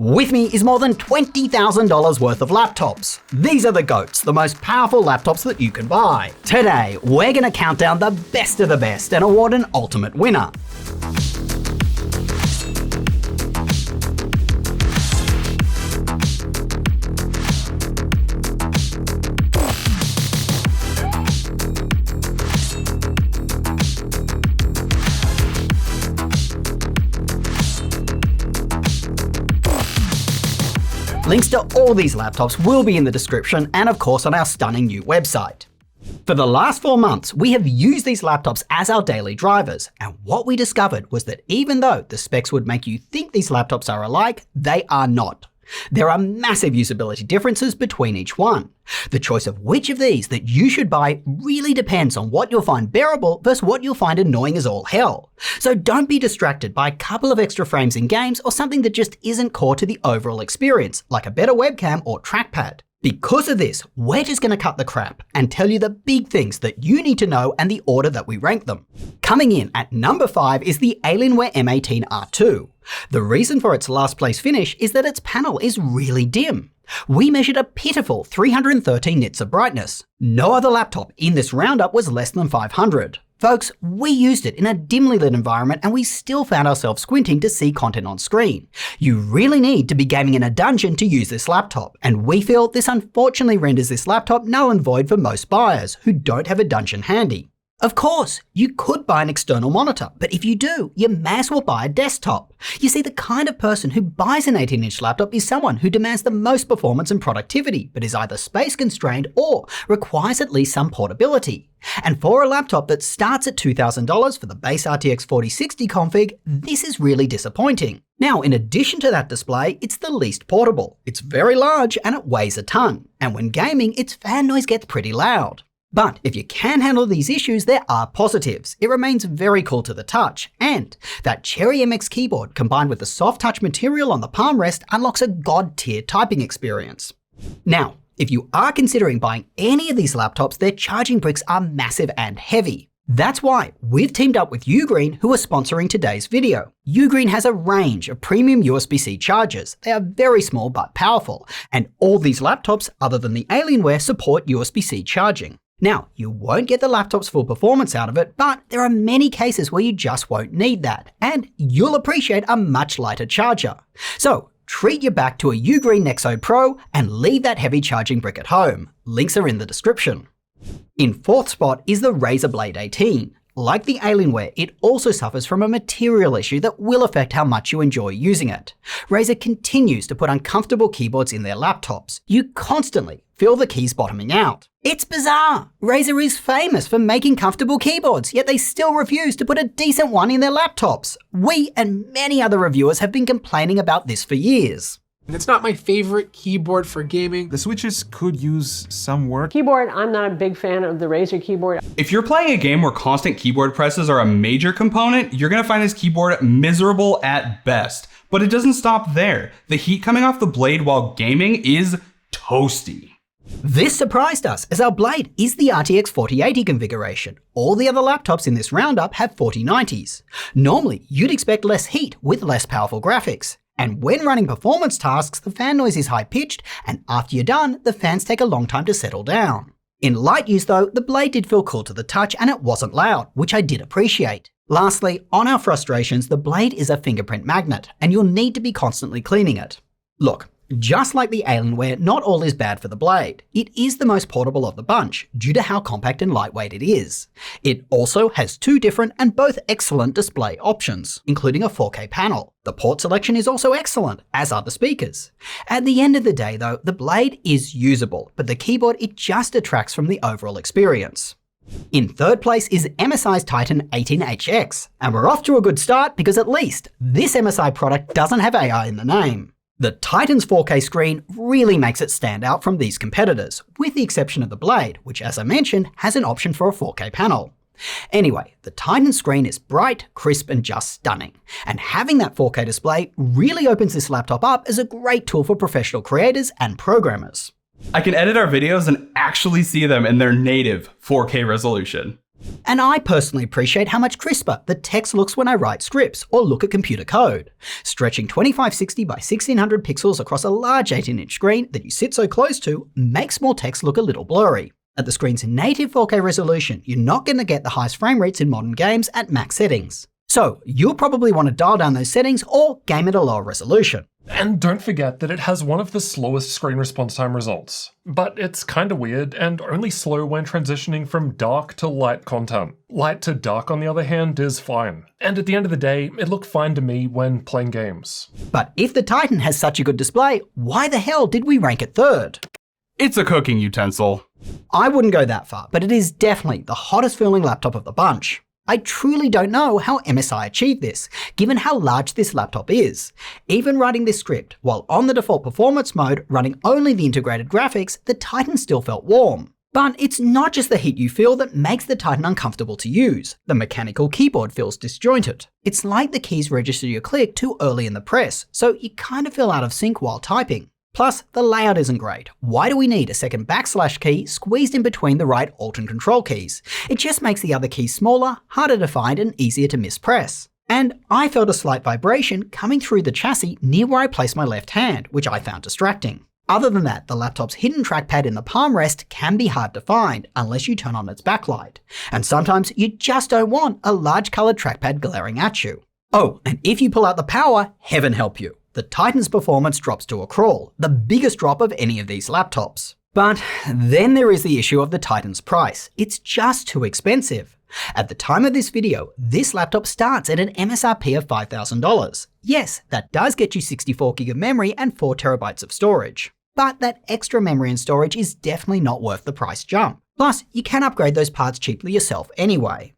With me is more than $20,000 worth of laptops. These are the GOATs, the most powerful laptops that you can buy. Today, we're gonna count down the best of the best and award an ultimate winner. Links to all these laptops will be in the description and of course on our stunning new website. For the last 4 months, we have used these laptops as our daily drivers, and what we discovered was that even though the specs would make you think these laptops are alike, they are not. There are massive usability differences between each one. The choice of which of these that you should buy really depends on what you'll find bearable versus what you'll find annoying as all hell. So don't be distracted by a couple of extra frames in games or something that just isn't core to the overall experience, like a better webcam or trackpad. Because of this, we're just going to cut the crap and tell you the big things that you need to know and the order that we rank them. Coming in at number 5 is the Alienware M18R2. The reason for its last place finish is that its panel is really dim. We measured a pitiful 313 nits of brightness. No other laptop in this roundup was less than 500. Folks, we used it in a dimly lit environment and we still found ourselves squinting to see content on screen. You really need to be gaming in a dungeon to use this laptop, and we feel this unfortunately renders this laptop null and void for most buyers who don't have a dungeon handy. Of course, you could buy an external monitor, but if you do, you may as well buy a desktop. You see, the kind of person who buys an 18-inch laptop is someone who demands the most performance and productivity, but is either space constrained or requires at least some portability. And for a laptop that starts at $2,000 for the base RTX 4060 config, this is really disappointing. Now, in addition to that display, it's the least portable. It's very large and it weighs a ton. And when gaming, its fan noise gets pretty loud. But if you can handle these issues, there are positives. It remains very cool to the touch, and that Cherry MX keyboard combined with the soft touch material on the palm rest unlocks a god-tier typing experience. Now, if you are considering buying any of these laptops, their charging bricks are massive and heavy. That's why we've teamed up with Ugreen, who are sponsoring today's video. Ugreen has a range of premium USB-C chargers. They are very small but powerful, and all these laptops, other than the Alienware, support USB-C charging. Now, you won't get the laptop's full performance out of it, but there are many cases where you just won't need that, and you'll appreciate a much lighter charger. So, treat your back to a Ugreen Nexode Pro and leave that heavy charging brick at home. Links are in the description. In 4th spot is the Razer Blade 18. Like the Alienware, it also suffers from a material issue that will affect how much you enjoy using it. Razer continues to put uncomfortable keyboards in their laptops. You constantly feel the keys bottoming out. It's bizarre. Razer is famous for making comfortable keyboards, yet they still refuse to put a decent one in their laptops. We and many other reviewers have been complaining about this for years. It's not my favorite keyboard for gaming. The switches could use some work. Keyboard, I'm not a big fan of the Razer keyboard. If you're playing a game where constant keyboard presses are a major component, you're gonna find this keyboard miserable at best. But it doesn't stop there. The heat coming off the blade while gaming is toasty. This surprised us, as our Blade is the RTX 4080 configuration. All the other laptops in this roundup have 4090s. Normally, you'd expect less heat with less powerful graphics. And when running performance tasks, the fan noise is high-pitched, and after you're done, the fans take a long time to settle down. In light use though, the Blade did feel cool to the touch and it wasn't loud, which I did appreciate. Lastly, on our frustrations, the Blade is a fingerprint magnet, and you'll need to be constantly cleaning it. Look, just like the Alienware, not all is bad for the Blade. It is the most portable of the bunch, due to how compact and lightweight it is. It also has 2 different and both excellent display options, including a 4K panel. The port selection is also excellent, as are the speakers. At the end of the day though, the Blade is usable, but the keyboard, it just detracts from the overall experience. In 3rd place is MSI's Titan 18HX, and we're off to a good start because at least this MSI product doesn't have AI in the name. The Titan's 4K screen really makes it stand out from these competitors, with the exception of the Blade, which as I mentioned, has an option for a 4K panel. Anyway, the Titan screen is bright, crisp, and just stunning. And having that 4K display really opens this laptop up as a great tool for professional creators and programmers. I can edit our videos and actually see them in their native 4K resolution. And I personally appreciate how much crisper the text looks when I write scripts or look at computer code. Stretching 2560 by 1600 pixels across a large 18-inch screen that you sit so close to makes more text look a little blurry. At the screen's native 4K resolution, you're not going to get the highest frame rates in modern games at max settings. So you'll probably want to dial down those settings or game at a lower resolution. And don't forget that it has one of the slowest screen response time results. But it's kinda weird and only slow when transitioning from dark to light content. Light to dark, on the other hand, is fine. And at the end of the day, it looked fine to me when playing games. But if the Titan has such a good display, why the hell did we rank it third? It's a cooking utensil. I wouldn't go that far, but it is definitely the hottest feeling laptop of the bunch. I truly don't know how MSI achieved this, given how large this laptop is. Even writing this script, while on the default performance mode, running only the integrated graphics, the Titan still felt warm. But it's not just the heat you feel that makes the Titan uncomfortable to use. The mechanical keyboard feels disjointed. It's like the keys register your click too early in the press, so you kind of feel out of sync while typing. Plus, the layout isn't great. Why do we need a second backslash key squeezed in between the right Alt and Control keys? It just makes the other keys smaller, harder to find, and easier to mispress. And I felt a slight vibration coming through the chassis near where I placed my left hand, which I found distracting. Other than that, the laptop's hidden trackpad in the palm rest can be hard to find unless you turn on its backlight. And sometimes you just don't want a large coloured trackpad glaring at you. Oh, and if you pull out the power, heaven help you. The Titan's performance drops to a crawl, the biggest drop of any of these laptops. But then there is the issue of the Titan's price. It's just too expensive. At the time of this video, this laptop starts at an MSRP of $5,000. Yes, that does get you 64GB of memory and 4TB of storage. But that extra memory and storage is definitely not worth the price jump. Plus, you can upgrade those parts cheaply yourself anyway.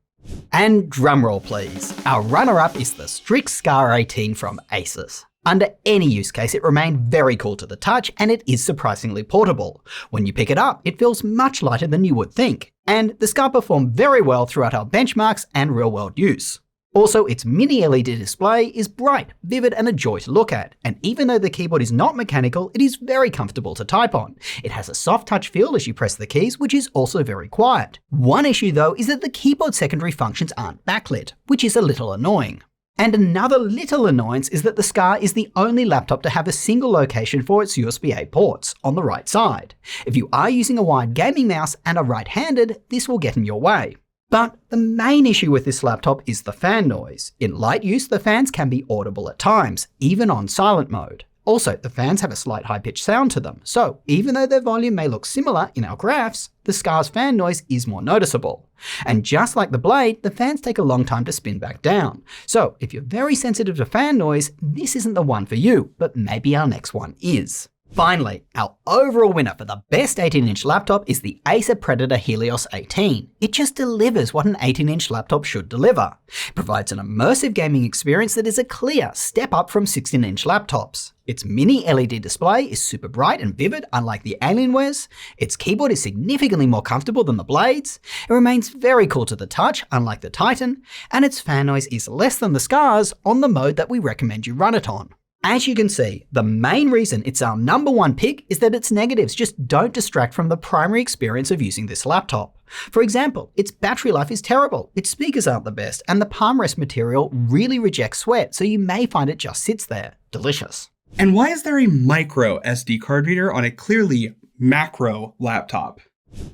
And drumroll please, our runner-up is the Strix Scar 18 from Asus. Under any use case, it remained very cool to the touch, and it is surprisingly portable. When you pick it up, it feels much lighter than you would think. And the Scar performed very well throughout our benchmarks and real-world use. Also, its mini LED display is bright, vivid, and a joy to look at. And even though the keyboard is not mechanical, it is very comfortable to type on. It has a soft touch feel as you press the keys, which is also very quiet. One issue though is that the keyboard secondary functions aren't backlit, which is a little annoying. And another little annoyance is that the Scar is the only laptop to have a single location for its USB-A ports, on the right side. If you are using a wired gaming mouse and are right-handed, this will get in your way. But the main issue with this laptop is the fan noise. In light use, the fans can be audible at times, even on silent mode. Also, the fans have a slight high-pitched sound to them, so even though their volume may look similar in our graphs, the Scar's fan noise is more noticeable. And just like the Blade, the fans take a long time to spin back down. So if you're very sensitive to fan noise, this isn't the one for you, but maybe our next one is. Finally, our overall winner for the best 18-inch laptop is the Acer Predator Helios 18. It just delivers what an 18-inch laptop should deliver. It provides an immersive gaming experience that is a clear step up from 16-inch laptops. Its mini LED display is super bright and vivid, unlike the Alienwares. Its keyboard is significantly more comfortable than the Blades. It remains very cool to the touch, unlike the Titan. And its fan noise is less than the Scar's on the mode that we recommend you run it on. As you can see, the main reason it's our #1 pick is that its negatives just don't distract from the primary experience of using this laptop. For example, its battery life is terrible, its speakers aren't the best, and the palm rest material really rejects sweat, so you may find it just sits there. Delicious. And why is there a micro SD card reader on a clearly macro laptop?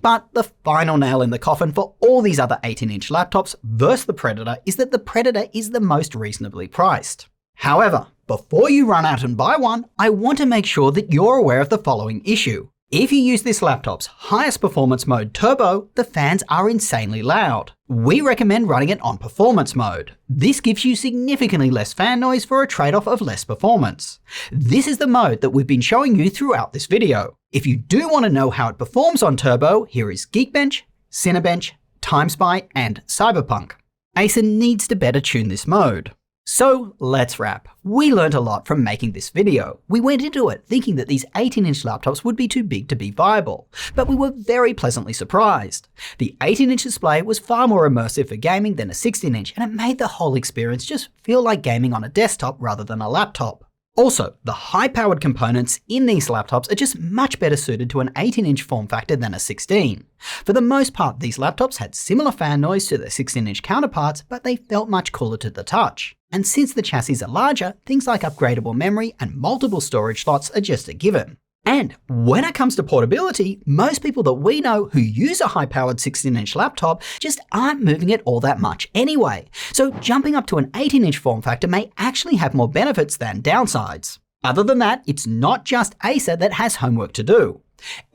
But the final nail in the coffin for all these other 18-inch laptops versus the Predator is that the Predator is the most reasonably priced. However, before you run out and buy one, I want to make sure that you're aware of the following issue. If you use this laptop's highest performance mode Turbo, the fans are insanely loud. We recommend running it on performance mode. This gives you significantly less fan noise for a trade-off of less performance. This is the mode that we've been showing you throughout this video. If you do want to know how it performs on Turbo, here is Geekbench, Cinebench, TimeSpy, and Cyberpunk. Acer needs to better tune this mode. So let's wrap. We learned a lot from making this video. We went into it thinking that these 18-inch laptops would be too big to be viable, but we were very pleasantly surprised. The 18-inch display was far more immersive for gaming than a 16-inch, and it made the whole experience just feel like gaming on a desktop rather than a laptop. Also, the high-powered components in these laptops are just much better suited to an 18-inch form factor than a 16. For the most part, these laptops had similar fan noise to their 16-inch counterparts, but they felt much cooler to the touch. And since the chassis are larger, things like upgradable memory and multiple storage slots are just a given. And when it comes to portability, most people that we know who use a high-powered 16-inch laptop just aren't moving it all that much anyway. So jumping up to an 18-inch form factor may actually have more benefits than downsides. Other than that, it's not just Acer that has homework to do.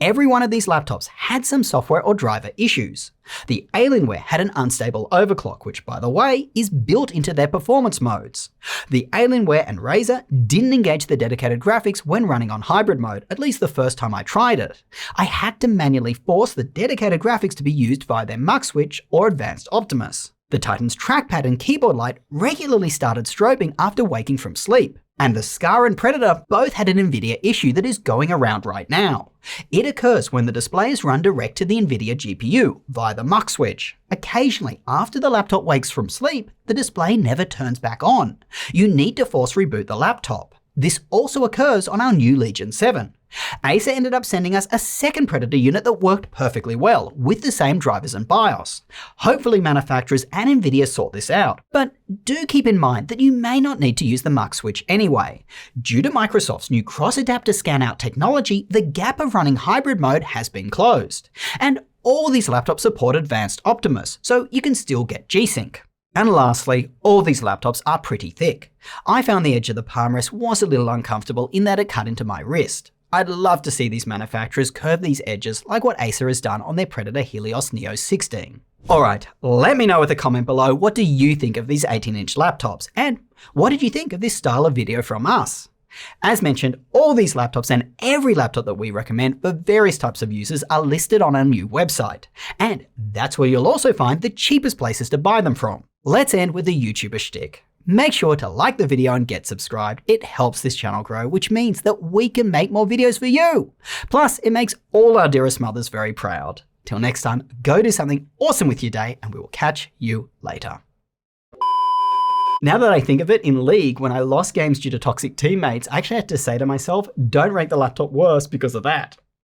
Every one of these laptops had some software or driver issues. The Alienware had an unstable overclock, which by the way, is built into their performance modes. The Alienware and Razer didn't engage the dedicated graphics when running on hybrid mode, at least the first time I tried it. I had to manually force the dedicated graphics to be used via their mux switch or advanced Optimus. The Titan's trackpad and keyboard light regularly started strobing after waking from sleep. And the Scar and Predator both had an NVIDIA issue that is going around right now. It occurs when the display is run direct to the NVIDIA GPU via the mux switch. Occasionally, after the laptop wakes from sleep, the display never turns back on. You need to force reboot the laptop. This also occurs on our new Legion 7. Acer ended up sending us a second Predator unit that worked perfectly well, with the same drivers and BIOS. Hopefully manufacturers and NVIDIA sort this out, but do keep in mind that you may not need to use the mux switch anyway. Due to Microsoft's new cross-adapter scan-out technology, the gap of running hybrid mode has been closed. And all these laptops support advanced Optimus, so you can still get G-Sync. And lastly, all these laptops are pretty thick. I found the edge of the palm rest was a little uncomfortable in that it cut into my wrist. I'd love to see these manufacturers curve these edges like what Acer has done on their Predator Helios Neo 16. Alright, let me know with a comment below, what do you think of these 18-inch laptops? And what did you think of this style of video from us? As mentioned, all these laptops and every laptop that we recommend for various types of users are listed on our new website. And that's where you'll also find the cheapest places to buy them from. Let's end with the YouTuber shtick. Make sure to like the video and get subscribed. It helps this channel grow, which means that we can make more videos for you. Plus, it makes all our dearest mothers very proud. Till next time, go do something awesome with your day, and we will catch you later. Now that I think of it, in League, when I lost games due to toxic teammates, I actually had to say to myself, don't rank the laptop worse because of that.